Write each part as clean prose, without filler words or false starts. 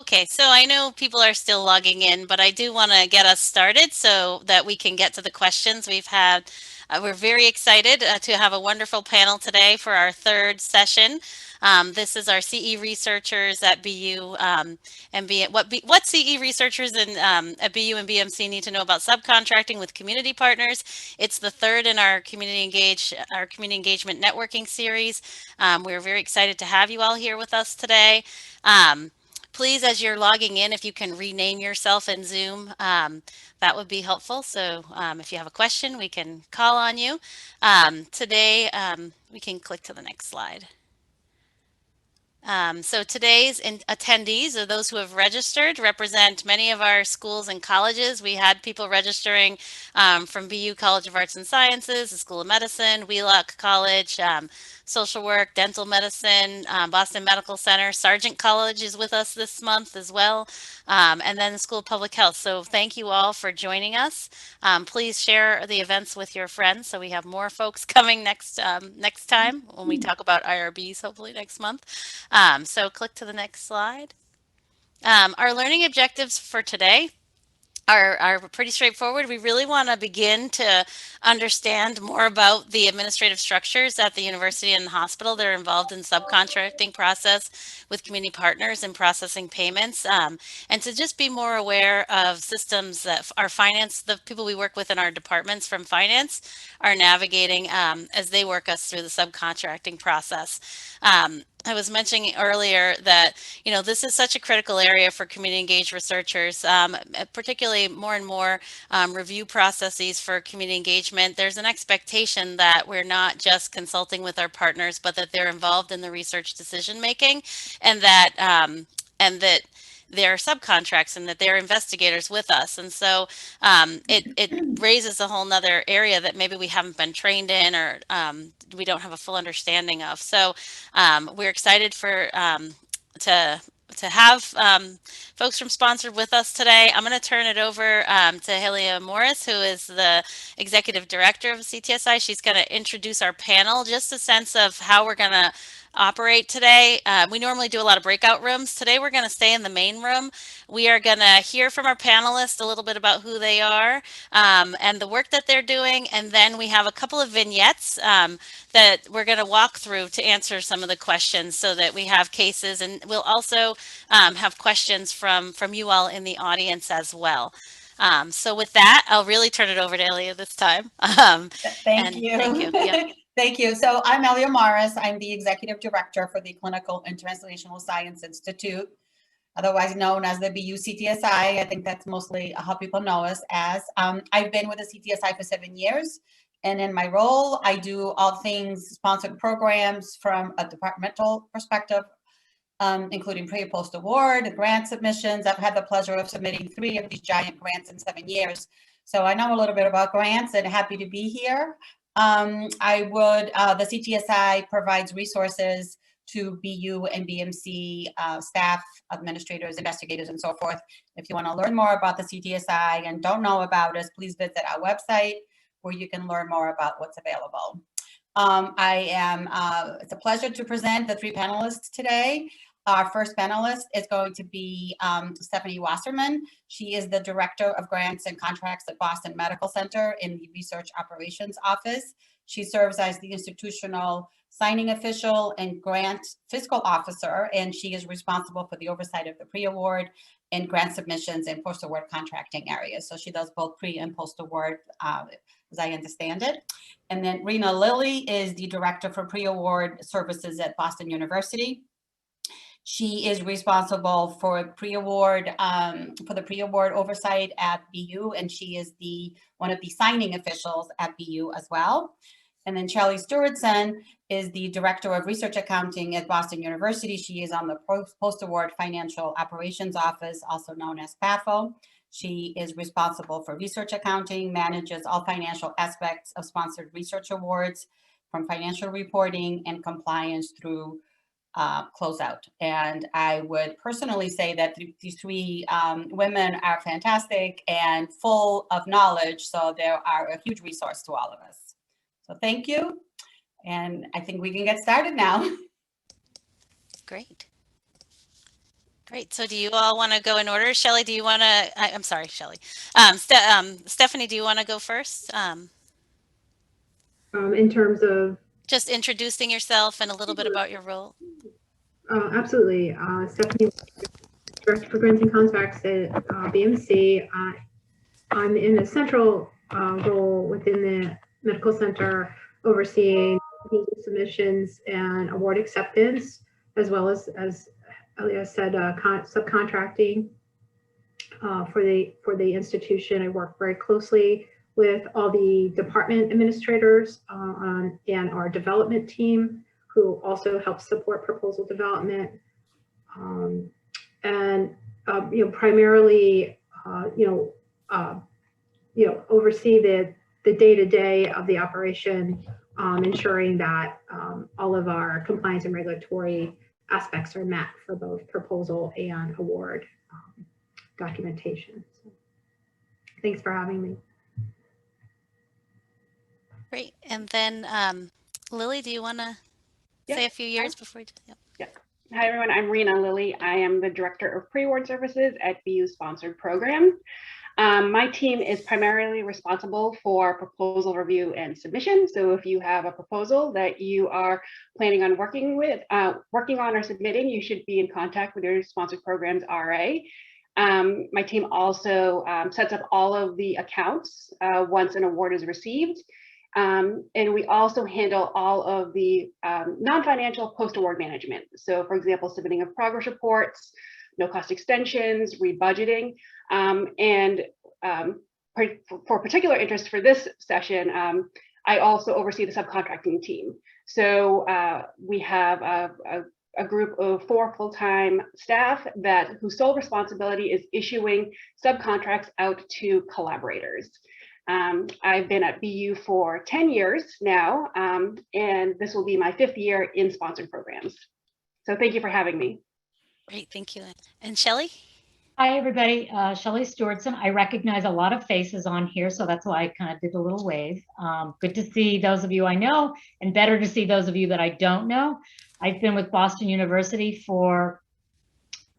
Okay, so I know people are still logging in, but I do want to get us started so that we can get to the questions we've had. We're very excited to have a wonderful panel today for our third session. This is our CE researchers at BU and what CE researchers at BU and BMC need to know about subcontracting with community partners. It's the third in our community engagement networking series. We're very excited to have you all here with us today. Um, Please, as you're logging in, if you can rename yourself in Zoom, that would be helpful. So if you have a question, we can call on you. Today, we can click to the next slide. So today's attendees, or those who have registered, represent many of our schools and colleges. We had people registering from BU College of Arts and Sciences, the School of Medicine, Wheelock College, Social Work, Dental Medicine, Boston Medical Center. Sargent College is with us this month as well, and then the School of Public Health. So thank you all for joining us. Please share the events with your friends so we have more folks coming next time when we talk about IRBs, hopefully next month. So click to the next slide. Our learning objectives for today are pretty straightforward. We really want to begin to understand more about the administrative structures at the university and the hospital that are involved in subcontracting process with community partners and processing payments, and to just be more aware of systems that our finance, the people we work with in our departments from finance are navigating as they work us through the subcontracting process. I was mentioning earlier that, this is such a critical area for community engaged researchers, particularly more and more review processes for community engagement. There's an expectation that we're not just consulting with our partners, but that they're involved in the research decision making, and that they're subcontracts and that they're investigators with us. And so it raises a whole nother area that maybe we haven't been trained in, or we don't have a full understanding of. So we're excited to have folks from Sponsored with us today. I'm going to turn it over to Helia Morris, who is the Executive Director of CTSI. She's going to introduce our panel, just a sense of how we're going to operate today. We normally do a lot of breakout rooms. Today we're going to stay in the main room. We are going to hear from our panelists a little bit about who they are and the work that they're doing. And then we have a couple of vignettes that we're going to walk through to answer some of the questions so that we have cases. And we'll also have questions from you all in the audience as well. So with that, I'll really turn it over to Elia this time. Thank you. Thank you. Yeah. Thank you. So I'm Elia Morris. I'm the Executive Director for the Clinical and Translational Science Institute, otherwise known as the BU CTSI. I think that's mostly how people know us as. I've been with the CTSI for 7 years. And in my role, I do all things sponsored programs from a departmental perspective, including pre and post award, grant submissions. I've had the pleasure of submitting 3 of these giant grants in 7 years. So I know a little bit about grants and happy to be here. The CTSI provides resources to BU and BMC staff, administrators, investigators, and so forth. If you want to learn more about the CTSI and don't know about us, please visit our website where you can learn more about what's available. It's a pleasure to present the 3 panelists today. Our first panelist is going to be Stephanie Wasserman. She is the Director of Grants and Contracts at Boston Medical Center in the Research Operations Office. She serves as the institutional signing official and grant fiscal officer, and she is responsible for the oversight of the pre-award and grant submissions and post-award contracting areas. So she does both pre and post-award, as I understand it. And then Rena Lilly is the Director for Pre-Award Services at Boston University. She is responsible for the pre-award oversight at BU, and she is one of the signing officials at BU as well. And then Shelly Stewartson is the Director of Research Accounting at Boston University. She is on the Post-Award Financial Operations Office, also known as PAFO. She is responsible for research accounting, manages all financial aspects of sponsored research awards, from financial reporting and compliance through closeout. And I would personally say that these 3 women are fantastic and full of knowledge. So they are a huge resource to all of us. So thank you. And I think we can get started now. Great. Great. So do you all want to go in order? Shelly, do you want to, I'm sorry, Shelly. Stephanie, do you want to go first? In terms of Just introducing yourself and a little bit about your role. absolutely, Stephanie, Director for Grants and Contracts at BMC. I'm in a central role within the medical center, overseeing submissions and award acceptance, as well as Elia said, subcontracting for the institution. I work very closely with all the department administrators and our development team, who also helps support proposal development. Um, and primarily, oversee the day-to-day of the operation, ensuring that all of our compliance and regulatory aspects are met for both proposal and award documentation. So, thanks for having me. Great. And then Lily, do you want to Yep. say a few years before you do? Yep. Yep. Hi, everyone. I'm Rena Lilly. I am the Director of Pre-Award Services at BU Sponsored Programs. My team is primarily responsible for proposal review and submission. So if you have a proposal that you are planning on working on or submitting, you should be in contact with your Sponsored Programs RA. My team also sets up all of the accounts once an award is received. And we also handle all of the non-financial post-award management. So for example, submitting of progress reports, no cost extensions, rebudgeting, and for particular interest for this session, I also oversee the subcontracting team. So we have a group of 4 full-time staff whose sole responsibility is issuing subcontracts out to collaborators. I've been at BU for 10 years now, and this will be my 5th year in sponsored programs. So thank you for having me. Great, thank you. And Shelly? Hi, everybody. Shelly Stewartson. I recognize a lot of faces on here, so that's why I kind of did a little wave. Good to see those of you I know, and better to see those of you that I don't know. I've been with Boston University for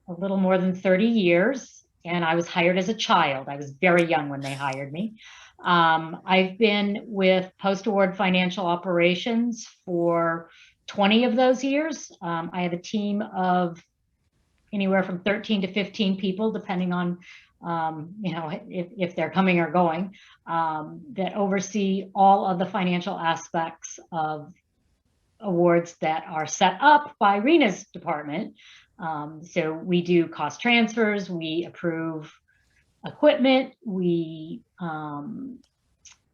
a little more than 30 years, and I was hired as a child. I was very young when they hired me. I've been with post-award financial operations for 20 of those years. I have a team of anywhere from 13 to 15 people, depending on if they're coming or going, that oversee all of the financial aspects of awards that are set up by Rena's department. So we do cost transfers, we approve equipment, we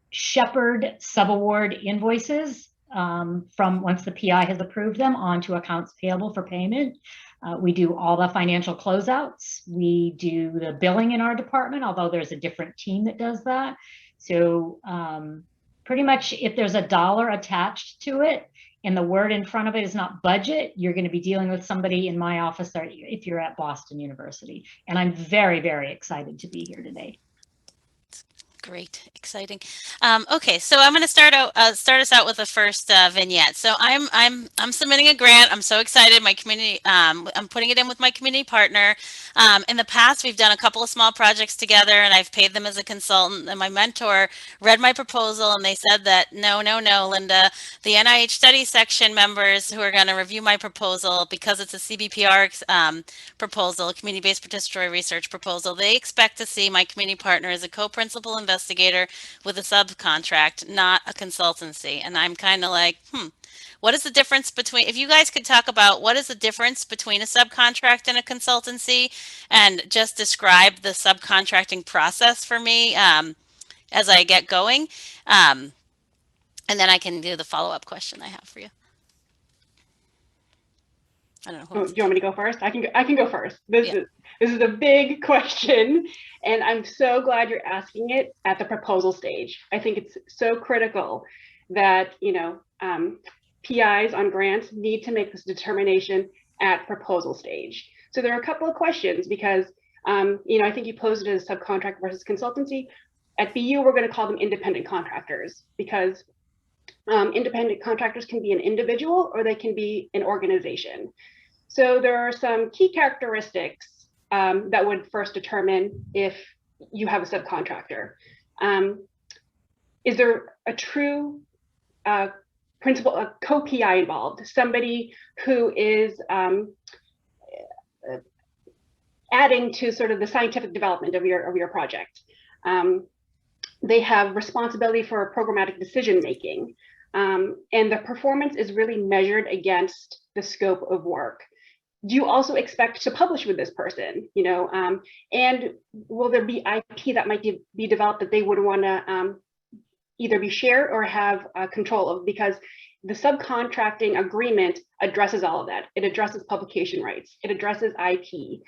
shepherd subaward invoices from once the PI has approved them onto accounts payable for payment. We do all the financial closeouts. We do the billing in our department, although there's a different team that does that. So pretty much if there's a dollar attached to it and the word in front of it is not budget, you're going to be dealing with somebody in my office if you're at Boston University. And I'm very, very excited to be here today. Great, exciting. Okay, so I'm going to start us out with the first vignette. So I'm submitting a grant. I'm so excited. My community, I'm putting it in with my community partner. In the past, we've done a couple of small projects together, and I've paid them as a consultant. And my mentor read my proposal, and they said that no, Linda, the NIH study section members who are going to review my proposal, because it's a CBPR proposal, a community-based participatory research proposal, they expect to see my community partner as a co-principal investigator with a subcontract, not a consultancy. And I'm kind of like, what is the difference between, if you guys could talk about what is the difference between a subcontract and a consultancy, and just describe the subcontracting process for me as I get going. And then I can do the follow-up question I have for you. I don't know. Oh, do you want me to go first? I can go first. This is a big question, and I'm so glad you're asking it at the proposal stage. I think it's so critical that PIs on grants need to make this determination at proposal stage. So there are a couple of questions because I think you posed it as subcontract versus consultancy. At BU, we're going to call them independent contractors because independent contractors can be an individual or they can be an organization. So there are some key characteristics that would first determine if you have a subcontractor. Is there a true principal, a co-PI involved, somebody who is adding to sort of the scientific development of your project? They have responsibility for programmatic decision making, and the performance is really measured against the scope of work. Do you also expect to publish with this person? You know, and will there be IP that might be developed that they would want to either be shared or have control of? Because the subcontracting agreement addresses all of that. It addresses publication rights. It addresses IP.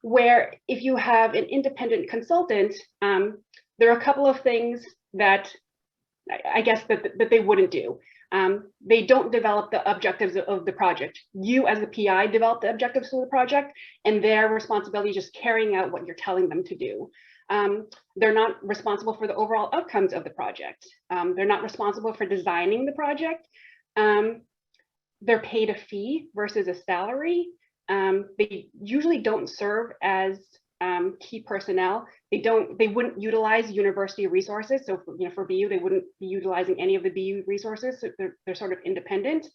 Where if you have an independent consultant, there are a couple of things that I guess that they wouldn't do. They don't develop the objectives of the project. You as the PI develop the objectives of the project, and their responsibility is just carrying out what you're telling them to do. They're not responsible for the overall outcomes of the project. They're not responsible for designing the project. They're paid a fee versus a salary. They usually don't serve as key personnel. They wouldn't utilize university resources. So for BU, they wouldn't be utilizing any of the BU resources. So they're sort of independent.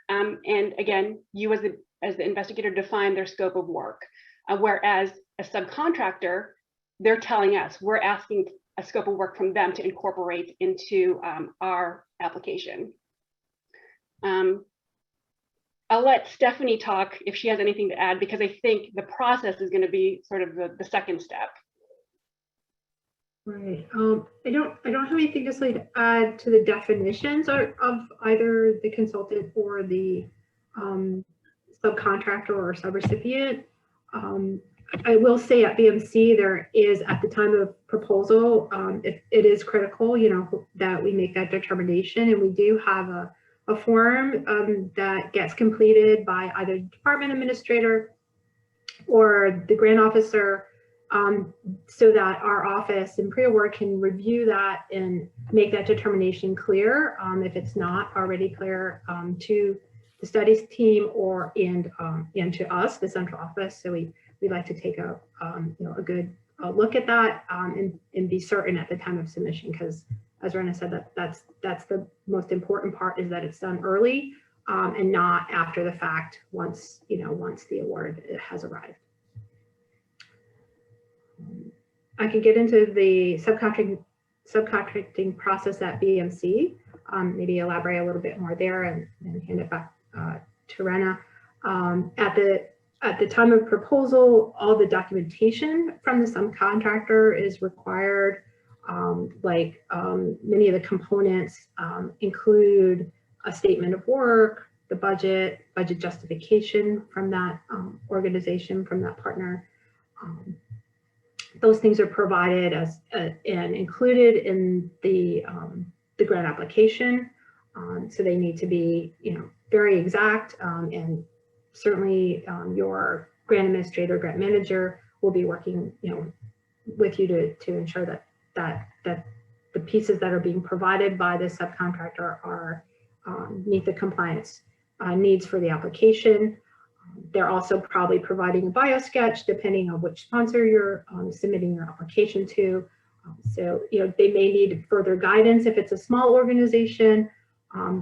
And again, you as the investigator define their scope of work. Whereas a subcontractor, they're telling us, we're asking a scope of work from them to incorporate into our application. I'll let Stephanie talk if she has anything to add, because I think the process is going to be sort of the second step. Right. I don't have anything to add to the definitions of either the consultant or the subcontractor or subrecipient. I will say at BMC, there is, at the time of proposal, it is critical, you know, that we make that determination, and we do have a form that gets completed by either the department administrator or the grant officer, so that our office and pre-award can review that and make that determination clear, if it's not already clear, to the studies team or and to us, the central office. So we'd like to take a good look at that and be certain at the time of submission, because as Rena said, that's the most important part, is that it's done early and not after the fact, once the award has arrived. I could get into the subcontracting process at BMC, maybe elaborate a little bit more there and hand it back to Rena. At the time of proposal, all the documentation from the subcontractor is required. Many of the components include a statement of work, the budget justification from that organization, from that partner. Those things are provided as and included in the grant application. So they need to be, very exact, and certainly your grant administrator, grant manager will be working, with you to ensure that the pieces that are being provided by the subcontractor are meet the compliance needs for the application. They're also probably providing a bio sketch depending on which sponsor you're submitting your application to. So they may need further guidance if it's a small organization.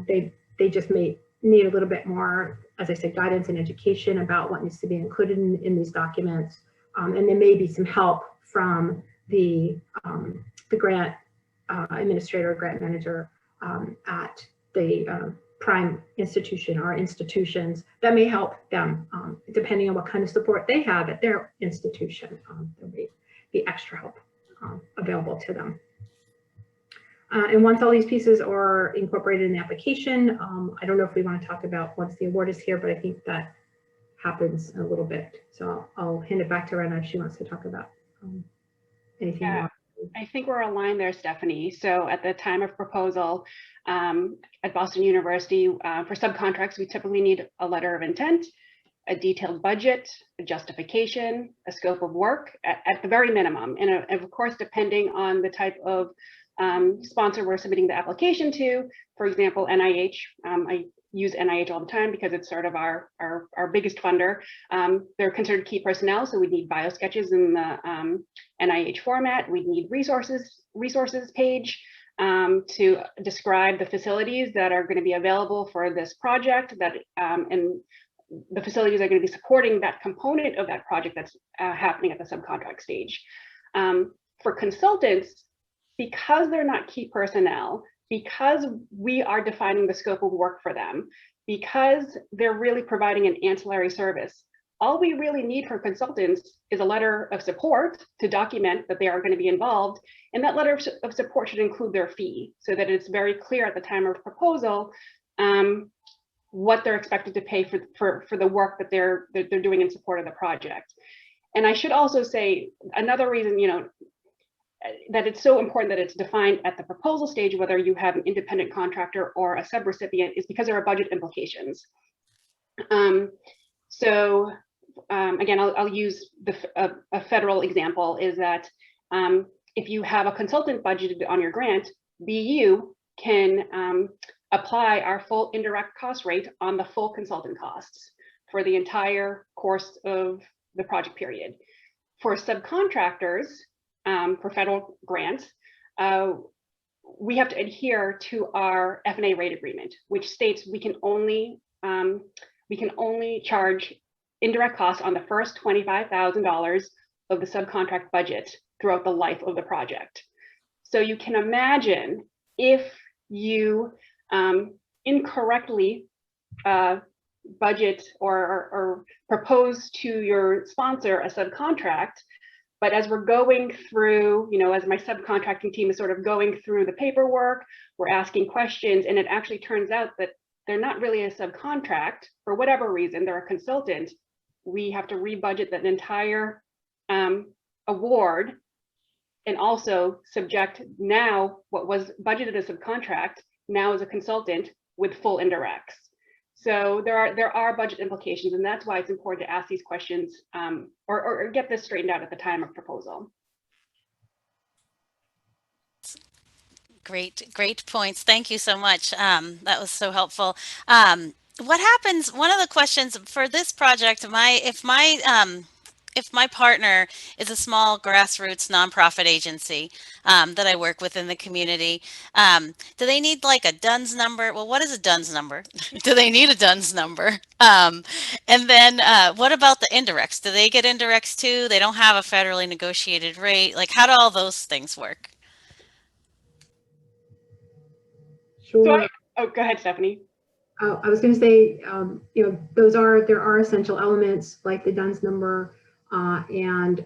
They just may need a little bit more, as I said, guidance and education about what needs to be included in these documents. And there may be some help from the grant administrator, grant manager at the prime institution or institutions that may help them, depending on what kind of support they have at their institution. There may be extra help available to them. And once all these pieces are incorporated in the application, I don't know if we want to talk about once the award is here, but I think that happens a little bit. So I'll hand it back to Rena if she wants to talk about anything more. I think we're aligned there, Stephanie. So at the time of proposal at Boston University, for subcontracts, we typically need a letter of intent, a detailed budget, a justification, a scope of work at the very minimum. And of course, depending on the type of sponsor we're submitting the application to, for example, NIH, use NIH all the time because it's sort of our biggest funder. They're considered key personnel, so we need bio sketches in the NIH format. We need resources page to describe the facilities that are going to be available for this project, that and the facilities are going to be supporting that component of that project that's happening at the subcontract stage. For consultants, because they're not key personnel, because we are defining the scope of work for them, because they're really providing an ancillary service, all we really need from consultants is a letter of support to document that they are going to be involved. And that letter of support should include their fee so that it's very clear at the time of proposal what they're expected to pay for the work that they're doing in support of the project. And I should also say another reason, that it's so important that it's defined at the proposal stage, whether you have an independent contractor or a subrecipient, is because there are budget implications. Again, I'll use a federal example, is that if you have a consultant budgeted on your grant, BU can apply our full indirect cost rate on the full consultant costs for the entire course of the project period. For subcontractors, for federal grants, we have to adhere to our F&A rate agreement, which states we can only charge indirect costs on the first $25,000 of the subcontract budget throughout the life of the project. So you can imagine if you incorrectly budget or propose to your sponsor a subcontract, but as we're going through, as my subcontracting team is sort of going through the paperwork, we're asking questions, and it actually turns out that they're not really a subcontract for whatever reason, they're a consultant. We have to rebudget that entire award, and also subject now what was budgeted as subcontract now as a consultant with full indirects. So there are budget implications, and that's why it's important to ask these questions or get this straightened out at the time of proposal. Great points. Thank you so much. That was so helpful. What happens? One of the questions for this project, if my partner is a small grassroots nonprofit agency that I work with in the community, do they need like a DUNS number? Well, what is a DUNS number? Do they need a DUNS number? And then what about the indirects? Do they get indirects too? They don't have a federally negotiated rate. Like, how do all those things work? Sure. Oh, go ahead, Stephanie. I was going to say, there are essential elements like the DUNS number and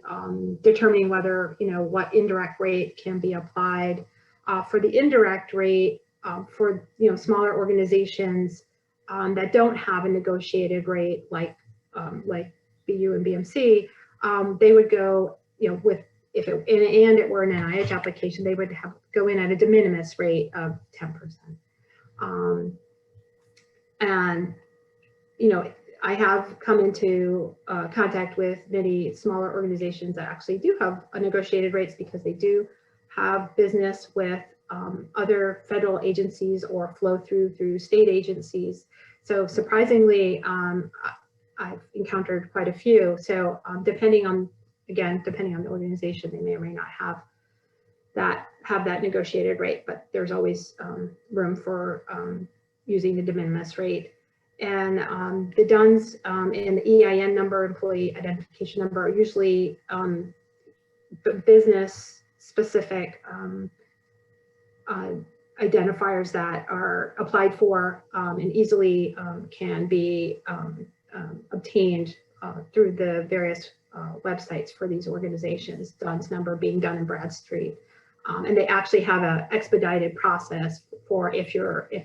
determining whether, what indirect rate can be applied. For the indirect rate, for, smaller organizations that don't have a negotiated rate like BU and BMC, they would go, if it were an NIH application, they would go in at a de minimis rate of 10%. And, I have come into contact with many smaller organizations that actually do have negotiated rates because they do have business with other federal agencies or flow through state agencies. So surprisingly, I've encountered quite a few. So depending on the organization, they may or may not have that negotiated rate, but there's always room for using the de minimis rate. And the DUNS and the EIN number, employee identification number, are usually business specific identifiers that are applied for and easily can be obtained through the various websites for these organizations, DUNS number being Dun and Bradstreet. And they actually have an expedited process for if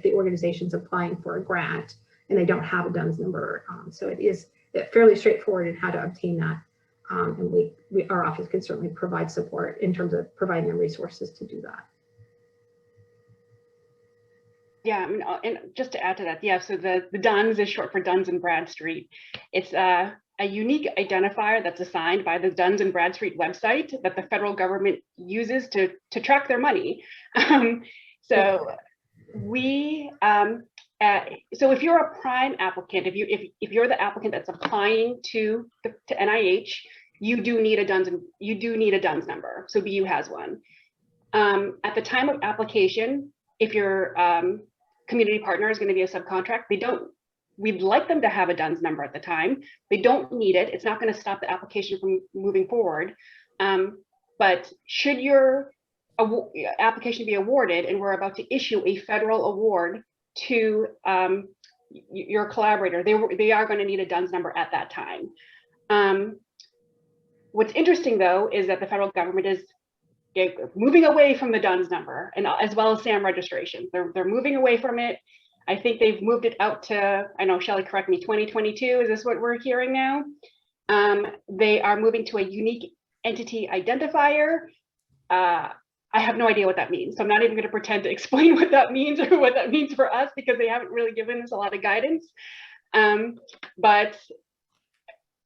the organization's applying for a grant and they don't have a DUNS number. So it is fairly straightforward in how to obtain that. And our office can certainly provide support in terms of providing the resources to do that. Yeah, and just to add to that, so the DUNS is short for Duns and Bradstreet. It's a unique identifier that's assigned by the Duns and Bradstreet website that the federal government uses to track their money. So we, so if you're a prime applicant, if you're the applicant that's applying to NIH, you do need a DUNS number. So BU has one. At the time of application, if your community partner is going to be a subcontract, we'd like them to have a DUNS number at the time. They don't need it. It's not going to stop the application from moving forward. But should your application be awarded and we're about to issue a federal award to your collaborator, they are going to need a DUNS number at that time. What's interesting, though, is that the federal government is moving away from the DUNS number, and as well as SAM registration. They're moving away from it. I think they've moved it out to, I know, Shelly, correct me, 2022. Is this what we're hearing now? They are moving to a unique entity identifier. I have no idea what that means. So I'm not even going to pretend to explain what that means or what that means for us, because they haven't really given us a lot of guidance. But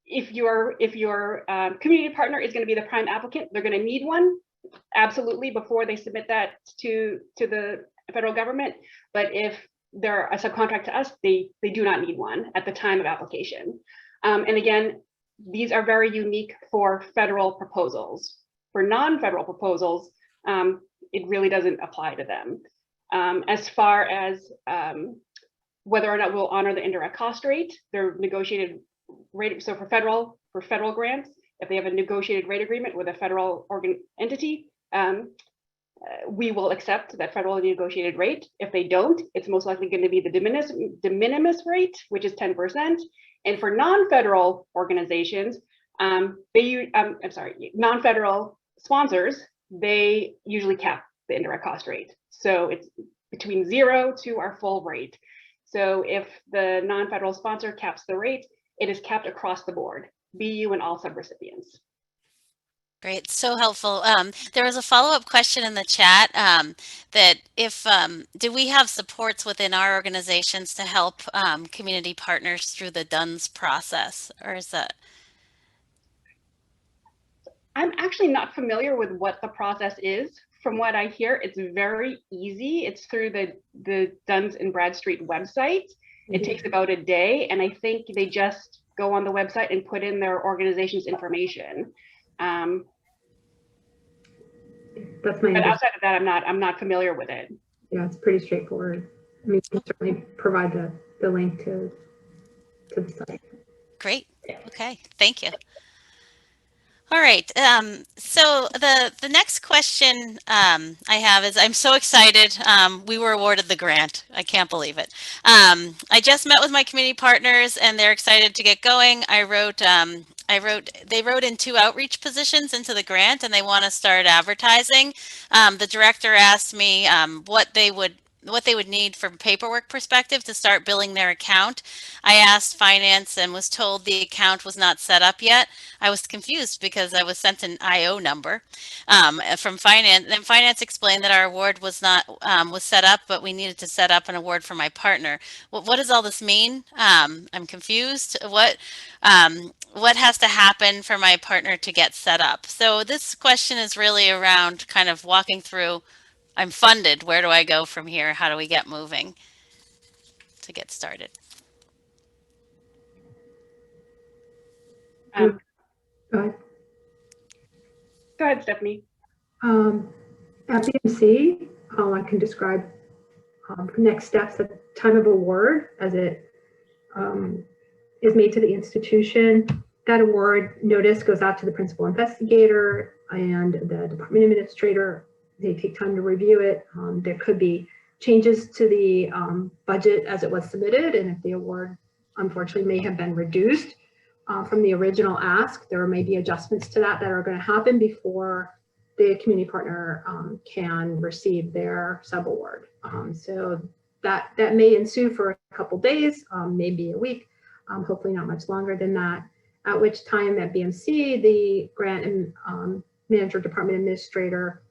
if your community partner is going to be the prime applicant, they're going to need one, absolutely, before they submit that to the federal government. But if they're a subcontract to us, they do not need one at the time of application. And again, these are very unique for federal proposals. For non-federal proposals, it really doesn't apply to them. As far as whether or not we'll honor the indirect cost rate, their negotiated rate. So for federal grants, if they have a negotiated rate agreement with a federal entity, we will accept that federal negotiated rate. If they don't, it's most likely going to be the de minimis rate, which is 10%. And for non-federal organizations, non-federal sponsors, they usually cap the indirect cost rate. So it's between 0 to our full rate. So if the non-federal sponsor caps the rate, it is capped across the board, BU and all subrecipients. Great, so helpful. There was a follow-up question in the chat that if do we have supports within our organizations to help community partners through the DUNS process, or is that? I'm actually not familiar with what the process is. From what I hear, it's very easy. It's through the Duns and Bradstreet website. It takes about a day, and I think they just go on the website and put in their organization's information. That's my. But outside of that, I'm not familiar with it. Yeah, it's pretty straightforward. I mean, you can certainly provide the link to the site. Great. Okay. Thank you. All right. So the next question I have is, I'm so excited. We were awarded the grant. I can't believe it. I just met with my community partners and they're excited to get going. They wrote in 2 outreach positions into the grant and they want to start advertising. The director asked me what they would need from a paperwork perspective to start billing their account. I asked finance and was told the account was not set up yet. I was confused because I was sent an IO number from finance. Then finance explained that our award was set up, but we needed to set up an award for my partner. What does all this mean? I'm confused. What has to happen for my partner to get set up? So this question is really around kind of walking through, I'm funded. Where do I go from here? How do we get moving to get started? Go ahead. Go ahead, Stephanie. At BMC, I can describe next steps at the time of award as it is made to the institution. That award notice goes out to the principal investigator and the department administrator. They take time to review it. There could be changes to the budget as it was submitted, and if the award unfortunately may have been reduced from the original ask, there may be adjustments to that are going to happen before the community partner can receive their subaward. So that may ensue for a couple days, maybe a week, hopefully not much longer than that, at which time at BMC, the grant and manager department administrator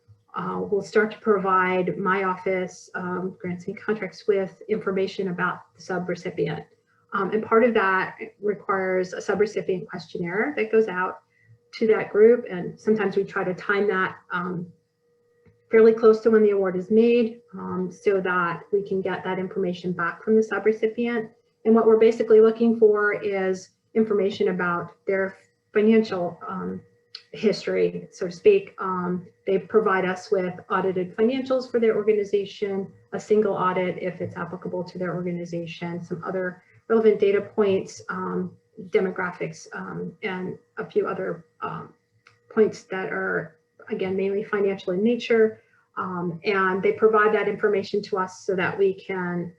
will start to provide my office, grants and contracts, with information about the subrecipient. And part of that requires a subrecipient questionnaire that goes out to that group. And sometimes we try to time that fairly close to when the award is made, so that we can get that information back from the subrecipient. And what we're basically looking for is information about their financial history, so to speak. They provide us with audited financials for their organization, a single audit if it's applicable to their organization, some other relevant data points, demographics, and a few other points that are, again, mainly financial in nature. And they provide that information to us so that we can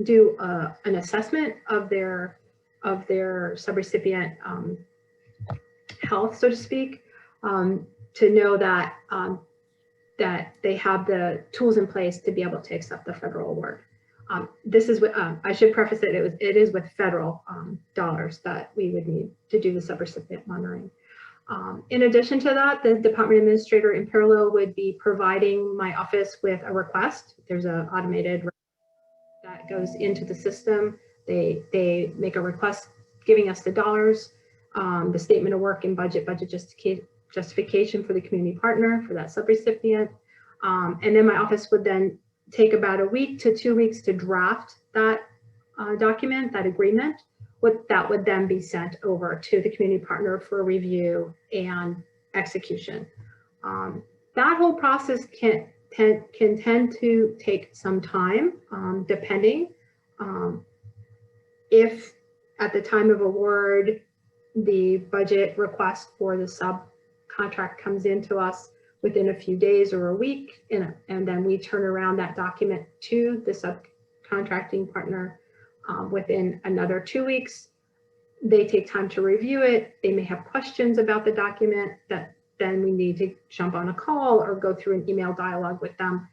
do an assessment of their subrecipient health, so to speak, to know that that they have the tools in place to be able to accept the federal award. This is what I should preface it. It is with federal dollars that we would need to do the subrecipient monitoring. In addition to that, the department administrator in parallel would be providing my office with a request. There's an automated that goes into the system. They make a request giving us the dollars, the statement of work and budget justification for the community partner for that subrecipient. And then my office would then take about a week to 2 weeks to draft that document, that agreement. That would then be sent over to the community partner for review and execution. That whole process can tend to take some time, depending. If at the time of award, the budget request for the subcontract comes into us within a few days or a week, and then we turn around that document to the subcontracting partner within another 2 weeks. They take time to review it. They may have questions about the document that then we need to jump on a call or go through an email dialogue with them.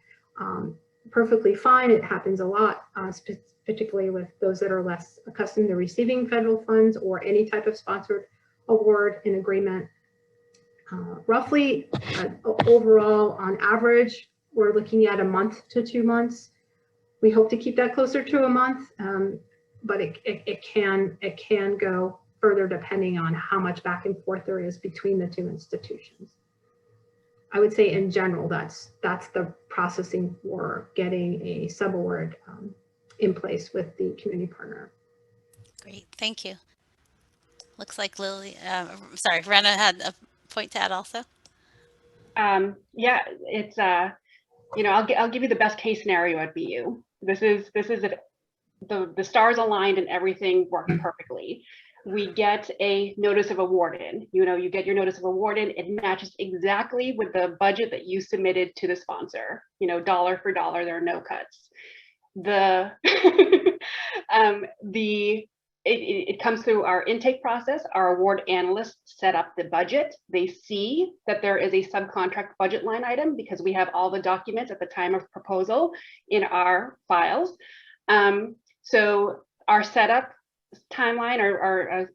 Perfectly fine. It happens a lot, particularly with those that are less accustomed to receiving federal funds or any type of sponsored award and agreement. Roughly, overall, on average, we're looking at a month to 2 months. We hope to keep that closer to a month, but it can go further depending on how much back and forth there is between the two institutions. I would say in general, that's the processing for getting a subaward in place with the community partner. Great, thank you. Looks like Lily, sorry, Rena had a point to add also. Yeah, it's I'll give you the best case scenario at BU. This is if the stars aligned and everything worked perfectly. We get a notice of award in. You get your notice of award in. It matches exactly with the budget that you submitted to the sponsor. Dollar for dollar, there are no cuts. It comes through our intake process. Our award analysts set up the budget. They see that there is a subcontract budget line item because we have all the documents at the time of proposal in our files. So our setup timeline, our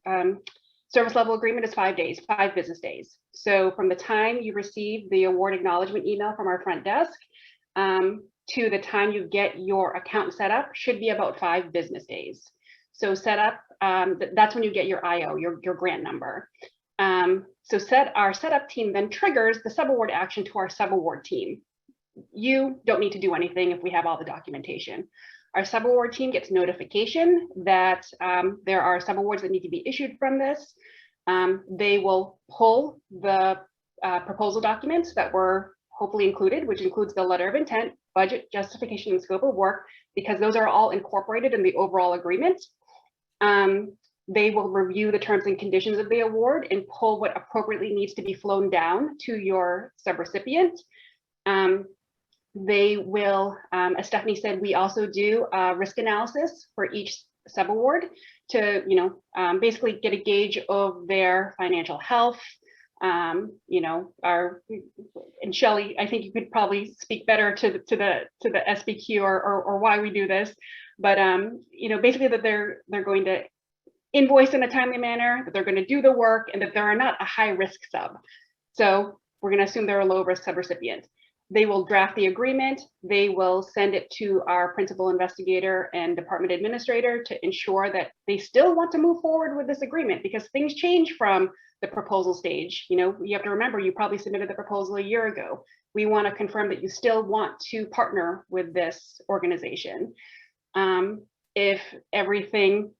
service level agreement is 5 days, 5 business days. So from the time you receive the award acknowledgement email from our front desk to the time you get your account set up should be about 5 business days. So set up, that's when you get your IO, your grant number. So our setup team then triggers the subaward action to our subaward team. You don't need to do anything if we have all the documentation. Our subaward team gets notification that there are subawards that need to be issued from this. They will pull the proposal documents that were hopefully included, which includes the letter of intent, budget, justification, and scope of work, because those are all incorporated in the overall agreement. They will review the terms and conditions of the award and pull what appropriately needs to be flown down to your subrecipient. They will, as Stephanie said, we also do a risk analysis for each subaward to, basically get a gauge of their financial health. And Shelly, I think you could probably speak better to the SBQ or why we do this, but basically that they're going to invoice in a timely manner, that they're going to do the work, and that they're not a high risk sub. So we're going to assume they're a low risk subrecipient. They will draft the agreement. They will send it to our principal investigator and department administrator to ensure that they still want to move forward with this agreement, because things change from the proposal stage. You know, you have to remember, you probably submitted the proposal a year ago. We want to confirm that you still want to partner with this organization. If everything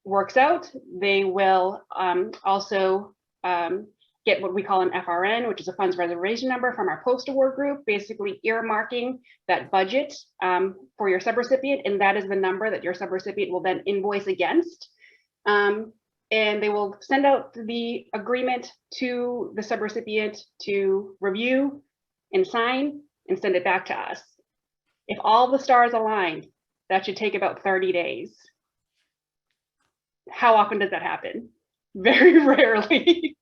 works out, they will also get what we call an FRN, which is a funds reservation number from our post-award group, basically earmarking that budget for your subrecipient, and that is the number that your subrecipient will then invoice against. And they will send out the agreement to the subrecipient to review and sign and send it back to us. If all the stars aligned, that should take about 30 days. How often does that happen? Very rarely.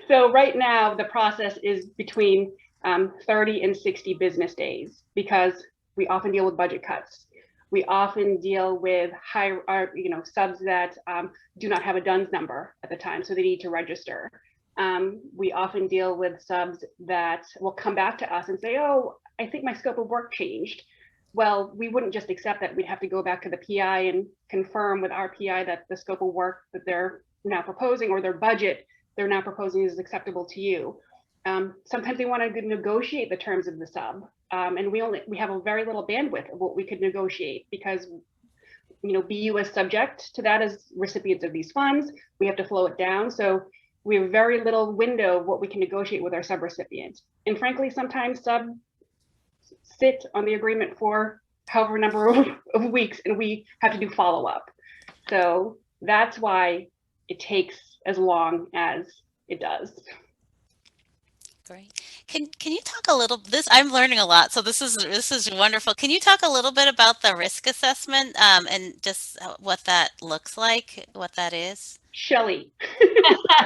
So right now, the process is between 30 and 60 business days, because we often deal with budget cuts. We often deal with subs that do not have a DUNS number at the time, so they need to register. We often deal with subs that will come back to us and say, oh, I think my scope of work changed. Well, we wouldn't just accept that. We'd have to go back to the PI and confirm with our PI that the scope of work that they're now proposing, or their budget they're now proposing, is acceptable to you. Sometimes they want to negotiate the terms of the sub, and we have a very little bandwidth of what we could negotiate, because BU is subject to that as recipients of these funds. We have to flow it down, so we have very little window of what we can negotiate with our subrecipient. And frankly, sometimes subs sit on the agreement for however number of weeks, and we have to do follow-up. So that's why it takes as long as it does. Great. Can you talk a little, I'm learning a lot, so this is wonderful. Can you talk a little bit about the risk assessment and just what that looks like, what that is? Shelly.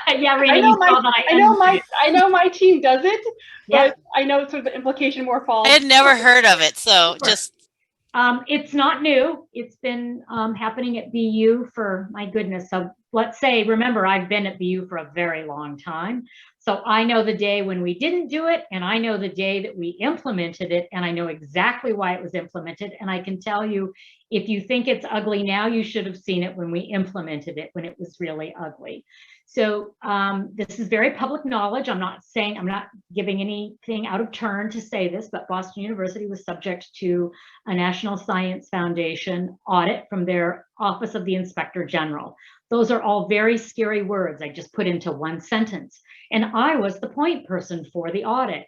Yeah, Rena, I know my team does it, yeah. but I know sort of the implication more falls. I had never heard of it, so Sure. just. It's not new. It's been happening at BU for, my goodness. So let's say, remember, I've been at BU for a very long time. So I know the day when we didn't do it, and I know the day that we implemented it, and I know exactly why it was implemented. And I can tell you, if you think it's ugly now, you should have seen it when we implemented it, when it was really ugly. So this is very public knowledge. I'm not giving anything out of turn to say this, but Boston University was subject to a National Science Foundation audit from their Office of the Inspector General. Those are all very scary words I just put into one sentence. And I was the point person for the audit.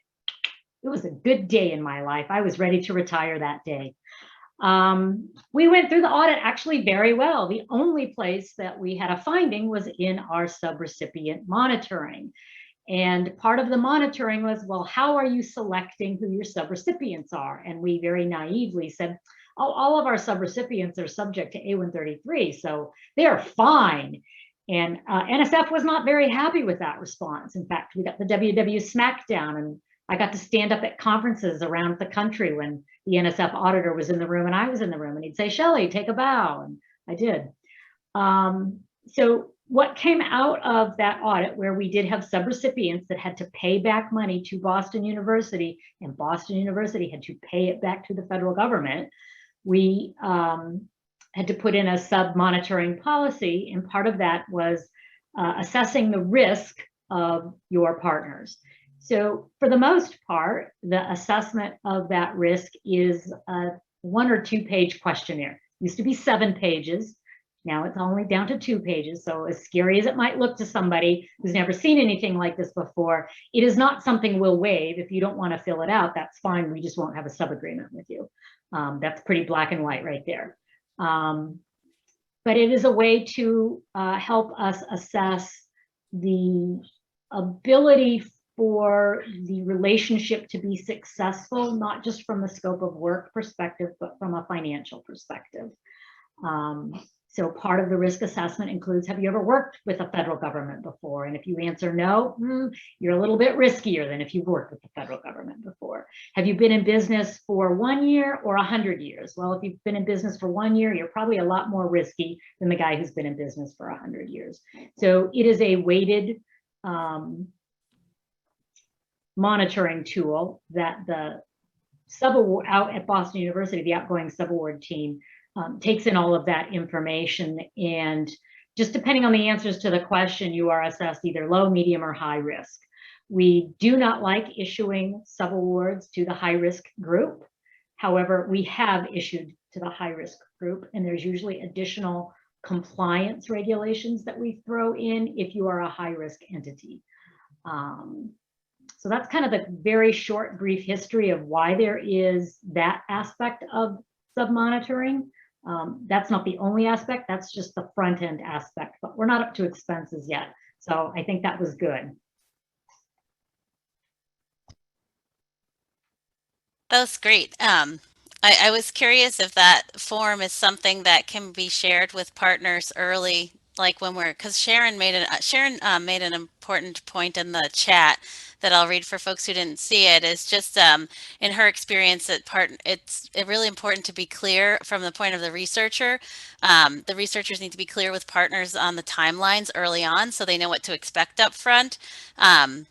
It was a good day in my life. I was ready to retire that day. We went through the audit actually very well. The only place that we had a finding was in our subrecipient monitoring. And part of the monitoring was, well, how are you selecting who your subrecipients are? And we very naively said, oh, all of our subrecipients are subject to A133, so they're fine. And NSF was not very happy with that response. In fact, we got the WW smackdown, and I got to stand up at conferences around the country when the NSF auditor was in the room and I was in the room, and he'd say, Shelly, take a bow, and I did. So what came out of that audit, where we did have subrecipients that had to pay back money to Boston University, and Boston University had to pay it back to the federal government, we had to put in a sub-monitoring policy, and part of that was assessing the risk of your partners. So for the most part, the assessment of that risk is a 1 or 2 page questionnaire. It used to be 7 pages. Now it's only down to 2 pages. So as scary as it might look to somebody who's never seen anything like this before, it is not something we'll waive. If you don't want to fill it out, that's fine. We just won't have a sub-agreement with you. That's pretty black and white right there. But it is a way to help us assess the ability for the relationship to be successful, not just from a scope of work perspective, but from a financial perspective. So part of the risk assessment includes, have you ever worked with a federal government before? And if you answer no, you're a little bit riskier than if you've worked with the federal government before. Have you been in business for 1 year or 100 years? Well, if you've been in business for 1 year, you're probably a lot more risky than the guy who's been in business for 100 years. So it is a weighted monitoring tool that the sub-award out at Boston University, the outgoing sub-award team, takes in all of that information and just depending on the answers to the question, you are assessed either low, medium, or high risk. We do not like issuing subawards to the high risk group. However, we have issued to the high risk group, and there's usually additional compliance regulations that we throw in if you are a high risk entity. So that's kind of the very short, brief history of why there is that aspect of sub-monitoring. That's not the only aspect, that's just the front end aspect, but we're not up to expenses yet. So I think that was good. That was great. I was curious if that form is something that can be shared with partners early, like when we're, because Sharon made made an important point in the chat that I'll read for folks who didn't see it. Is just in her experience it's really important to be clear from the point of the researcher. The researchers need to be clear with partners on the timelines early on, so they know what to expect up front. And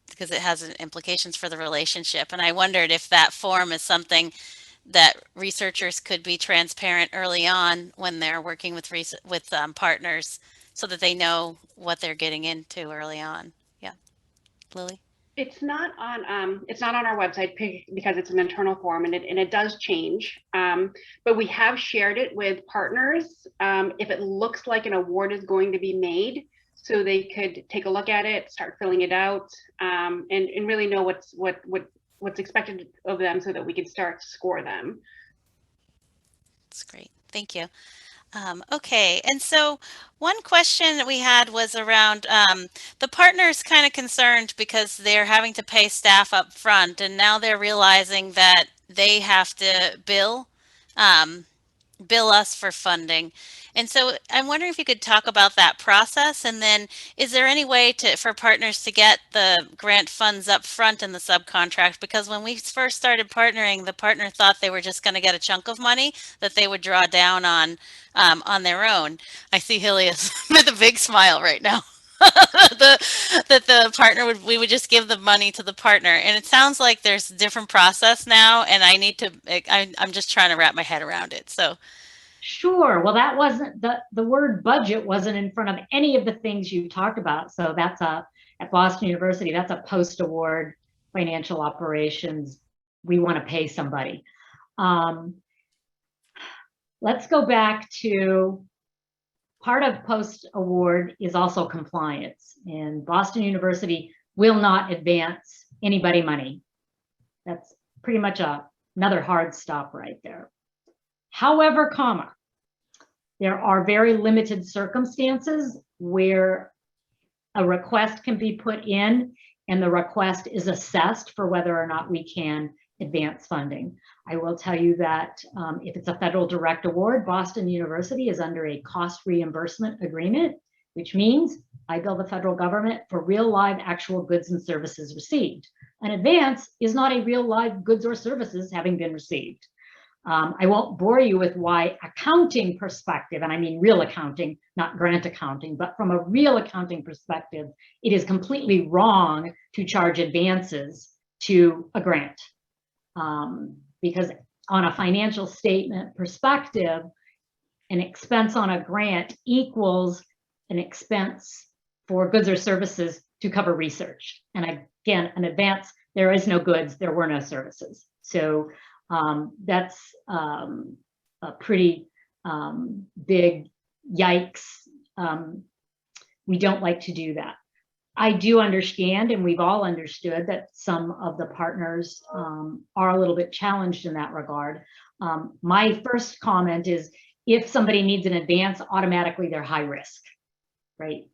because it has implications for the relationship. And I wondered if that form is something that researchers could be transparent early on when they're working with partners, so that they know what they're getting into early on. Yeah, Lily. It's not on our website because it's an internal form, and it does change. But we have shared it with partners if it looks like an award is going to be made, so they could take a look at it, start filling it out, and really know what's expected of them, so that we can start to score them. That's great. Thank you. Okay, and so one question that we had was around the partners kind of concerned because they're having to pay staff up front, and now they're realizing that they have to bill us for funding. And so I'm wondering if you could talk about that process, and then is there any way for partners to get the grant funds up front in the subcontract? Because when we first started partnering, the partner thought they were just going to get a chunk of money that they would draw down on their own. I see Helios with a big smile right now. That the partner we would just give the money to the partner, and it sounds like there's a different process now, and I'm just trying to wrap my head around it. So Sure. Well, that wasn't the word budget wasn't in front of any of the things you talked about. So that's at Boston University, that's a post-award financial operations. We want to pay somebody. Let's go back to part of post-award is also compliance, and Boston University will not advance anybody money. That's pretty much another hard stop right there. However, there are very limited circumstances where a request can be put in and the request is assessed for whether or not we can advance funding. I will tell you that if it's a federal direct award, Boston University is under a cost reimbursement agreement, which means I bill the federal government for real live actual goods and services received. An advance is not a real live goods or services having been received. I won't bore you with why accounting perspective, and I mean real accounting, not grant accounting, but from a real accounting perspective, it is completely wrong to charge advances to a grant. Because on a financial statement perspective, an expense on a grant equals an expense for goods or services to cover research. And again, an advance, there is no goods, there were no services. So that's a pretty big yikes. We don't like to do that. I do understand, and we've all understood, that some of the partners are a little bit challenged in that regard. My first comment is, if somebody needs an advance, automatically they're high risk, right?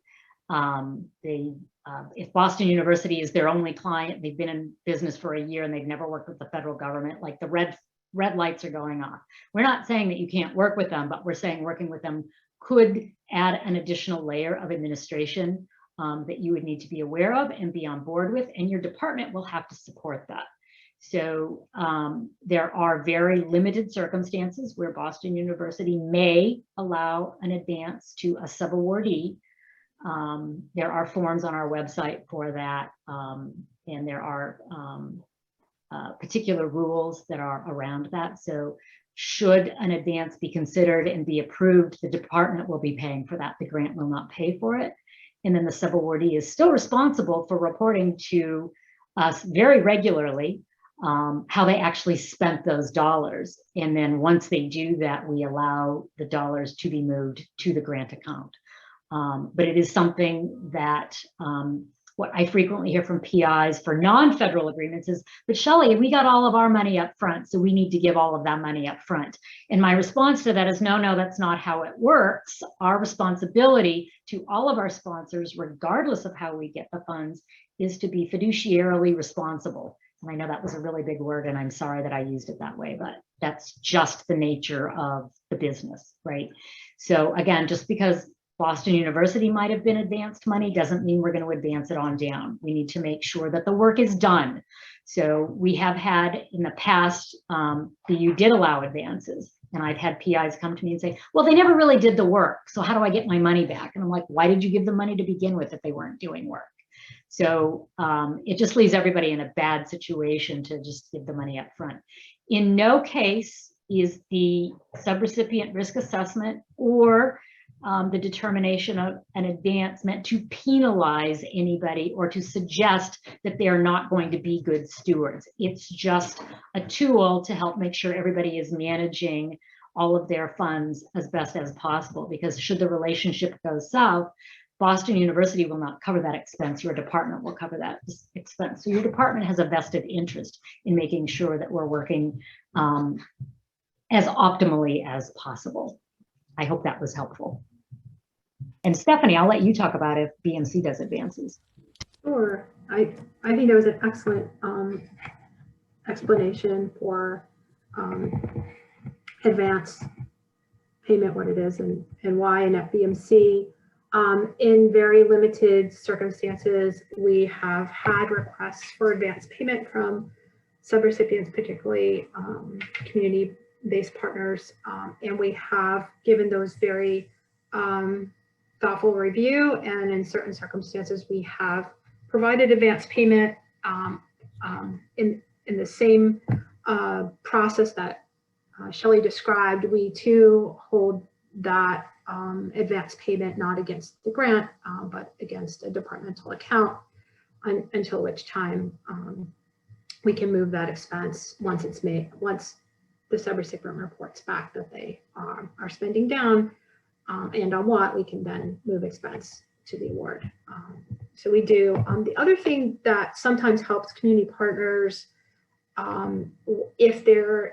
If Boston University is their only client, they've been in business for a year and they've never worked with the federal government, like the red lights are going off. We're not saying that you can't work with them, but we're saying working with them could add an additional layer of administration that you would need to be aware of and be on board with, and your department will have to support that. So there are very limited circumstances where Boston University may allow an advance to a subawardee. There are forms on our website for that, and there are particular rules that are around that. So should an advance be considered and be approved, the department will be paying for that. The grant will not pay for it. And then the subawardee is still responsible for reporting to us very regularly how they actually spent those dollars. And then once they do that, we allow the dollars to be moved to the grant account. But it is something that what I frequently hear from PIs for non-federal agreements is, but Shelly, we got all of our money up front, so we need to give all of that money up front. And my response to that is, no, that's not how it works. Our responsibility to all of our sponsors, regardless of how we get the funds, is to be fiduciarily responsible. And I know that was a really big word, and I'm sorry that I used it that way, but that's just the nature of the business, right? So again, just because Boston University might have been advanced money doesn't mean we're going to advance it on down. We need to make sure that the work is done. So we have had in the past, BU did allow advances, and I've had PIs come to me and say, well, they never really did the work, so how do I get my money back? And I'm like, why did you give them money to begin with if they weren't doing work? So it just leaves everybody in a bad situation to just give the money up front. In no case is the subrecipient risk assessment or the determination of an advance meant to penalize anybody or to suggest that they're not going to be good stewards. It's just a tool to help make sure everybody is managing all of their funds as best as possible, because should the relationship go south, Boston University will not cover that expense. Your department will cover that expense. So your department has a vested interest in making sure that we're working as optimally as possible. I hope that was helpful. And Stephanie, I'll let you talk about if BMC does advances. Sure. I think that was an excellent explanation for advance payment, what it is and why. And at BMC, in very limited circumstances, we have had requests for advance payment from subrecipients, particularly community-based partners, and we have given those very thoughtful review, and in certain circumstances, we have provided advance payment in the same process that Shelly described. We too hold that advance payment not against the grant, but against a departmental account, until which time we can move that expense once it's made, once the subrecipient reports back that they are spending down, and on what we can then move expense to the award. So we do. The other thing that sometimes helps community partners, if they're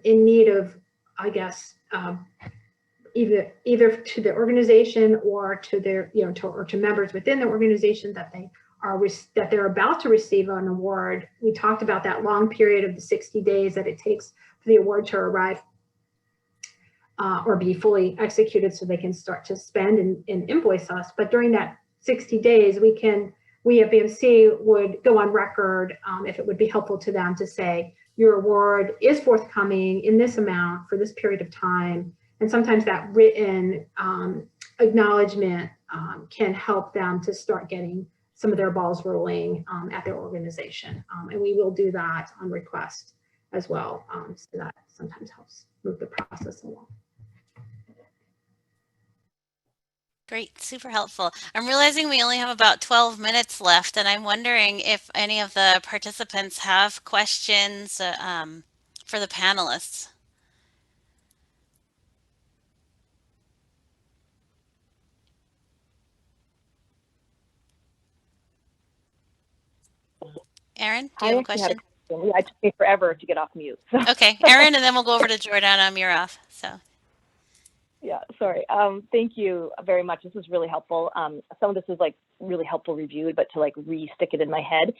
in need of, I guess, either to the organization or to their, or to members within the organization that they're about to receive an award. We talked about that long period of the 60 days that it takes for the award to arrive or be fully executed so they can start to spend and invoice us. But during that 60 days, we at BMC would go on record, if it would be helpful to them, to say, your award is forthcoming in this amount for this period of time. And sometimes that written acknowledgement can help them to start getting some of their balls rolling at their organization. And we will do that on request as well. So that sometimes helps move the process along. Great, super helpful. I'm realizing we only have about 12 minutes left, and I'm wondering if any of the participants have questions for the panelists. Erin, do you have a question? It took me forever to get off mute. So. Okay, Erin, and then we'll go over to Jordana. You're off. So. Yeah, sorry. Thank you very much. This was really helpful. Some of this is like really helpful reviewed, but to like re-stick it in my head.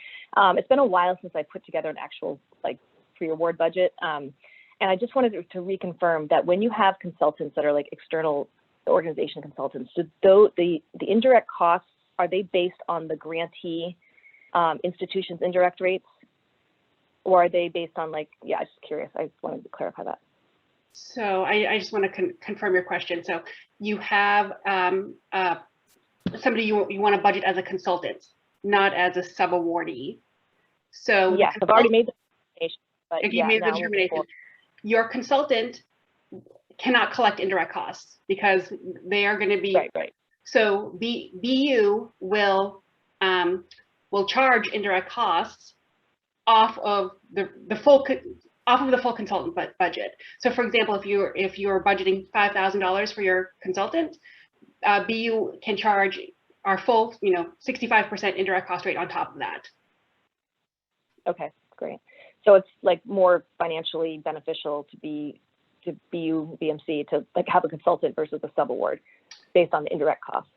It's been a while since I put together an actual like pre-award budget. And I just wanted to reconfirm that when you have consultants that are like external organization consultants, do the indirect costs, are they based on the grantee institution's indirect rates? Or are they based on like, yeah, I'm just curious. I just wanted to clarify that. So I just want to confirm your question. So you have somebody you want to budget as a consultant, not as a sub-awardee. So yes, I've already made the determination. But if you yeah, made the determination, your consultant cannot collect indirect costs because they are going to be Right. So BU will charge indirect costs off of the full consultant budget. So for example, if you're budgeting $5,000 for your consultant, BU can charge our full 65% indirect cost rate on top of that. Okay, great. So it's like more financially beneficial to BU BMC to like have a consultant versus a subaward based on the indirect costs.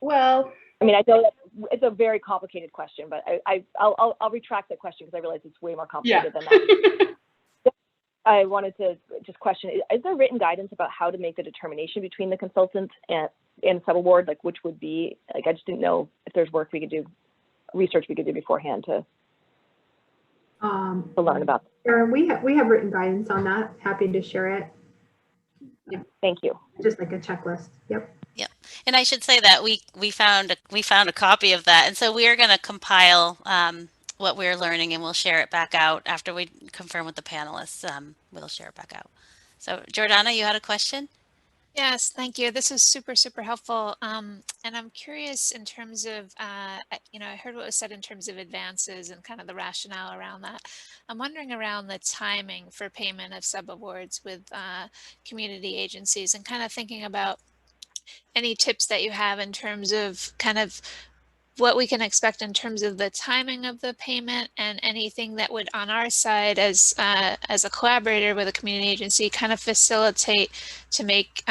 Well, I mean, I know that it's a very complicated question, but I'll retract that question because I realize it's way more complicated than that. I wanted to just question, is there written guidance about how to make the determination between the consultant and subaward, like which would be, like, I just didn't know if there's work we could do, research we could do beforehand to learn about. Erin, we have written guidance on that. Happy to share it. Thank you. Just like a checklist. Yep. Yep. And I should say that we found a copy of that, and so we are going to compile what we're learning, and we'll share it back out after we confirm with the panelists. We'll share it back out. So Jordana, you had a question? Yes, thank you. This is super, super helpful. And I'm curious in terms of, I heard what was said in terms of advances and kind of the rationale around that. I'm wondering around the timing for payment of subawards with community agencies, and kind of thinking about any tips that you have in terms of kind of what we can expect in terms of the timing of the payment, and anything that would on our side as a collaborator with a community agency kind of facilitate to make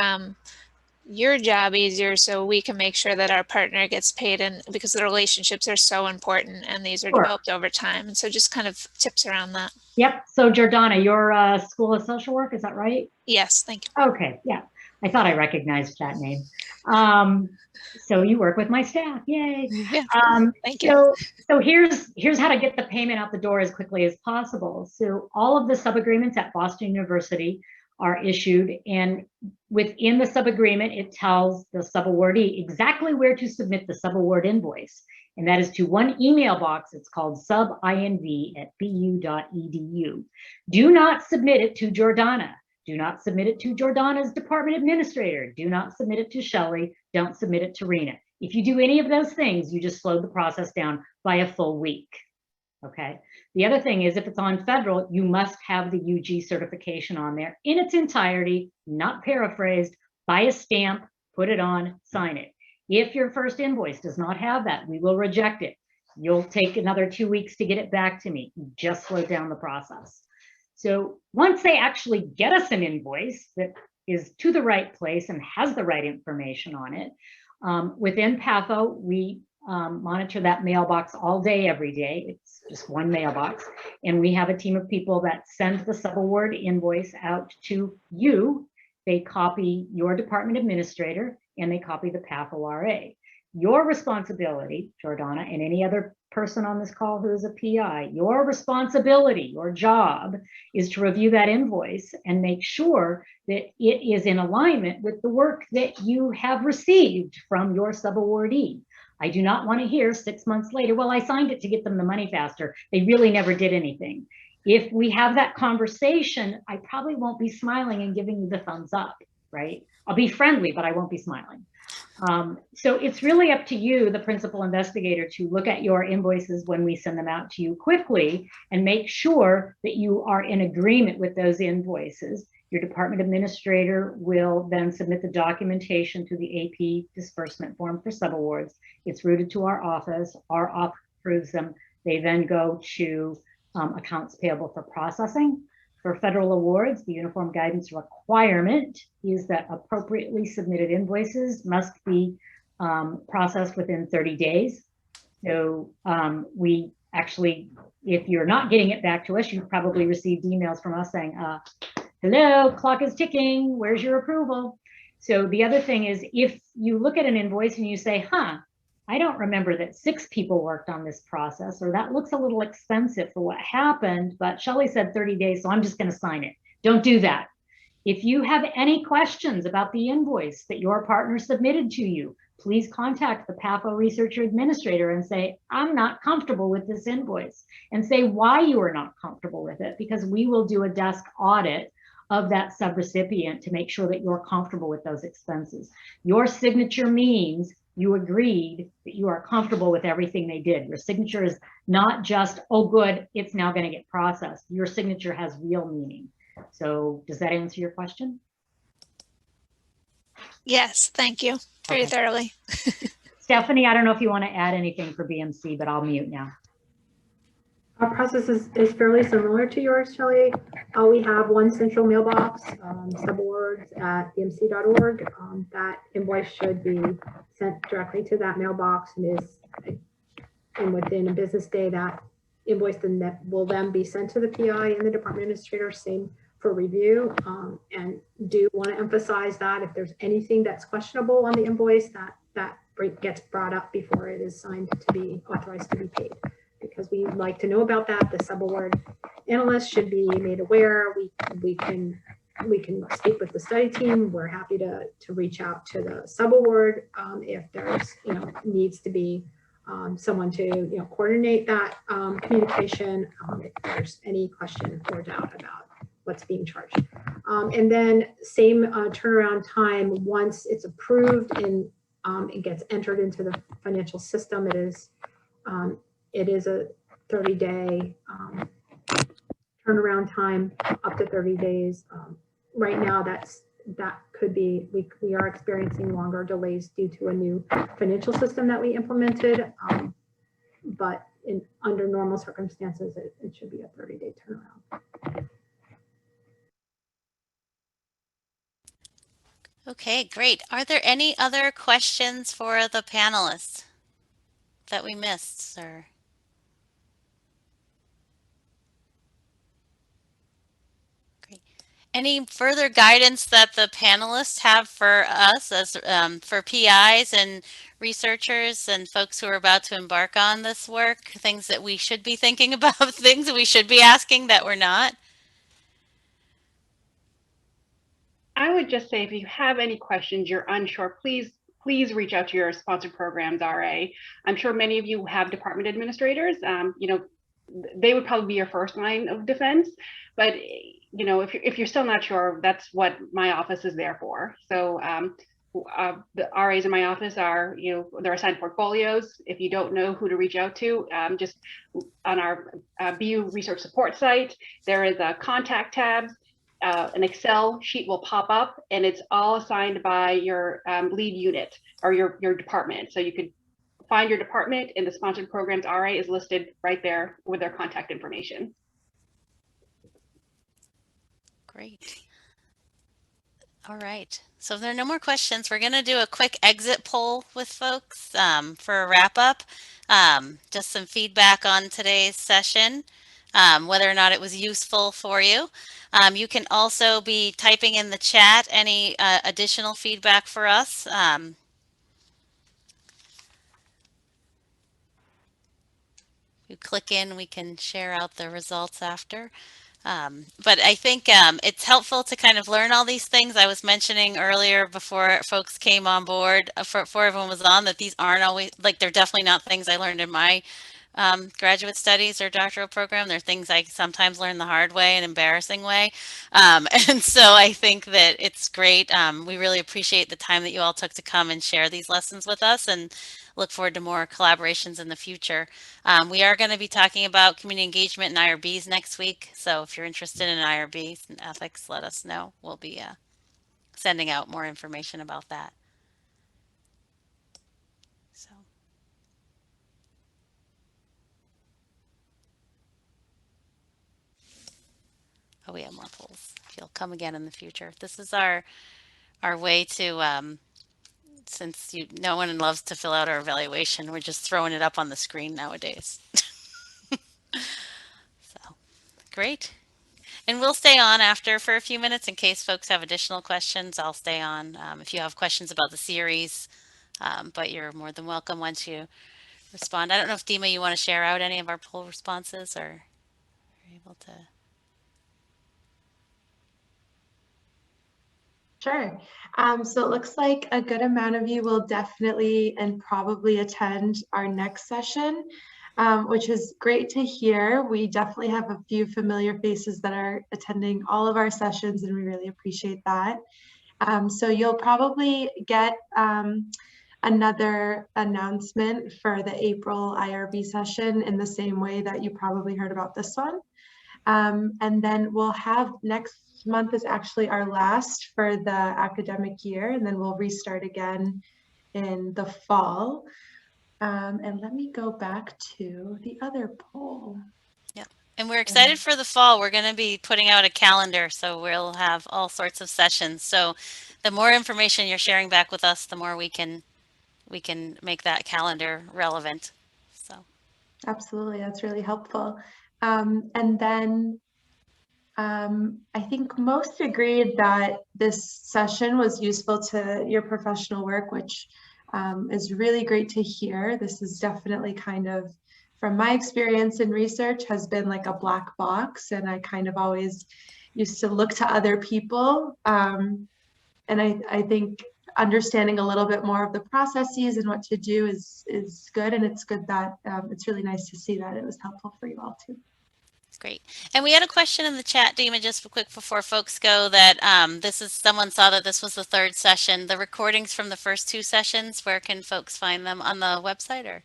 your job easier, so we can make sure that our partner gets paid, and because the relationships are so important and these are developed over time. And so just kind of tips around that. Yep. So Jordana, you're School of Social Work, is that right? Yes, thank you. Okay, yeah. I thought I recognized that name. So you work with my staff, yay. Yeah, thank you. So here's how to get the payment out the door as quickly as possible. So all of the sub-agreements at Boston University are issued, and within the sub-agreement, it tells the sub-awardee exactly where to submit the sub-award invoice. And that is to one email box. It's called subinv@bu.edu. Do not submit it to Jordana. Do not submit it to Jordana's department administrator. Do not submit it to Shelly. Don't submit it to Rena. If you do any of those things, you just slow the process down by a full week. Okay. The other thing is, if it's on federal, you must have the UG certification on there in its entirety, not paraphrased, buy a stamp, put it on, sign it. If your first invoice does not have that, we will reject it. You'll take another 2 weeks to get it back to me. Just slow down the process. So once they actually get us an invoice that is to the right place and has the right information on it, within PATHO, we monitor that mailbox all day, every day. It's just one mailbox. And we have a team of people that send the subaward invoice out to you. They copy your department administrator and they copy the PATHO RA. Your responsibility, Jordana, and any other person on this call who is a PI, your responsibility, your job is to review that invoice and make sure that it is in alignment with the work that you have received from your subawardee. I do not want to hear 6 months later, well, I signed it to get them the money faster. They really never did anything. If we have that conversation, I probably won't be smiling and giving you the thumbs up, right? I'll be friendly, but I won't be smiling. So it's really up to you, the principal investigator, to look at your invoices when we send them out to you quickly and make sure that you are in agreement with those invoices. Your department administrator will then submit the documentation to the AP disbursement form for subawards. It's routed to our office approves them. They then go to accounts payable for processing. For federal awards, the uniform guidance requirement is that appropriately submitted invoices must be processed within 30 days. So we actually, if you're not getting it back to us, you've probably received emails from us saying, hello, clock is ticking, where's your approval? So the other thing is, if you look at an invoice and you say, I don't remember that 6 people worked on this process, or that looks a little expensive for what happened, but Shelly said 30 days, so I'm just going to sign it. Don't do that. If you have any questions about the invoice that your partner submitted to you, please contact the PAFO researcher administrator and say, I'm not comfortable with this invoice, and say why you are not comfortable with it, because we will do a desk audit of that subrecipient to make sure that you're comfortable with those expenses. Your signature means you agreed that you are comfortable with everything they did. Your signature is not just, oh, good, it's now going to get processed. Your signature has real meaning. So does that answer your question? Yes, thank you. Very Okay. thoroughly. Stephanie, I don't know if you want to add anything for BMC, but I'll mute now. Our process is fairly similar to yours, Shelly. We have one central mailbox, subawards at bmc.org. That invoice should be sent directly to that mailbox, and within a business day, that invoice will then be sent to the PI and the department administrator, same for review. And do want to emphasize that if there's anything that's questionable on the invoice, that gets brought up before it is signed to be authorized to be paid, because we like to know about that. The subaward analyst should be made aware. We can speak with the study team. We're happy to reach out to the subaward if there's needs to be someone to coordinate that communication if there's any question or doubt about what's being charged. And then same turnaround time once it's approved and it gets entered into the financial system. It is a 30-day turnaround time, up to 30 days. Right now, that could be, we are experiencing longer delays due to a new financial system that we implemented. But under normal circumstances, it should be a 30-day turnaround. Okay, great. Are there any other questions for the panelists that we missed, or? Great. Any further guidance that the panelists have for us as for PIs and researchers and folks who are about to embark on this work? Things that we should be thinking about, things that we should be asking that we're not? I would just say if you have any questions, you're unsure, please reach out to your sponsored programs RA. I'm sure many of you have department administrators. They would probably be your first line of defense, but if you're still not sure, that's what my office is there for. So the RAs in my office are, they're assigned portfolios. If you don't know who to reach out to, just on our BU research support site, there is a contact tab. An Excel sheet will pop up, and it's all assigned by your lead unit or your department. So you could find your department, and the sponsored programs RA is listed right there with their contact information. Great. All right. So if there are no more questions, we're going to do a quick exit poll with folks for a wrap up. Just some feedback on today's session, whether or not it was useful for you. You can also be typing in the chat any additional feedback for us. You click in, we can share out the results after. But I think it's helpful to kind of learn all these things. I was mentioning earlier before folks came on board, before everyone was on, that these aren't always, like, they're definitely not things I learned in my graduate studies or doctoral program. They're things I sometimes learn the hard way and embarrassing way. And so I think that it's great. We really appreciate the time that you all took to come and share these lessons with us, and look forward to more collaborations in the future. We are going to be talking about community engagement and IRBs next week. So if you're interested in IRBs and ethics, let us know. We'll be sending out more information about that. So. Oh, we have more polls. You'll come again in the future. This is our way to, since no one loves to fill out our evaluation, we're just throwing it up on the screen nowadays. So, great. And we'll stay on after for a few minutes in case folks have additional questions. I'll stay on if you have questions about the series, but you're more than welcome once you respond. I don't know if Dima, you want to share out any of our poll responses, or are you able to? Sure. So it looks like a good amount of you will definitely and probably attend our next session, which is great to hear. We definitely have a few familiar faces that are attending all of our sessions, and we really appreciate that. So you'll probably get another announcement for the April IRB session in the same way that you probably heard about this one. And then we'll have next month is actually our last for the academic year, and then we'll restart again in the fall. And let me go back to the other poll. Yep. And we're excited for the fall. We're going to be putting out a calendar, so we'll have all sorts of sessions. So the more information you're sharing back with us, the more we can make that calendar relevant. So Absolutely, that's really helpful. And then I think most agreed that this session was useful to your professional work, which is really great to hear. This is definitely kind of, from my experience in research, has been like a black box, and I kind of always used to look to other people. And I think understanding a little bit more of the processes and what to do is good, and it's good that it's really nice to see that it was helpful for you all too. great. And we had a question in the chat, Dima, just quick before folks go, that someone saw that this was the third session. The recordings from the first two sessions, where can folks find them on the website or?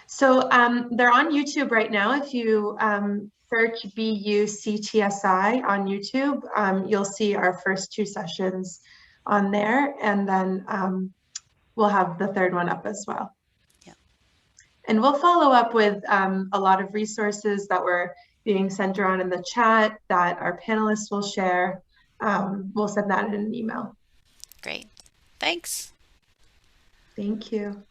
So they're on YouTube right now. If you search BUCTSI on YouTube, you'll see our first two sessions on there, and then we'll have the third one up as well. Yeah. And we'll follow up with a lot of resources that were being sent around in the chat that our panelists will share. We'll send that in an email. Great. Thanks. Thank you.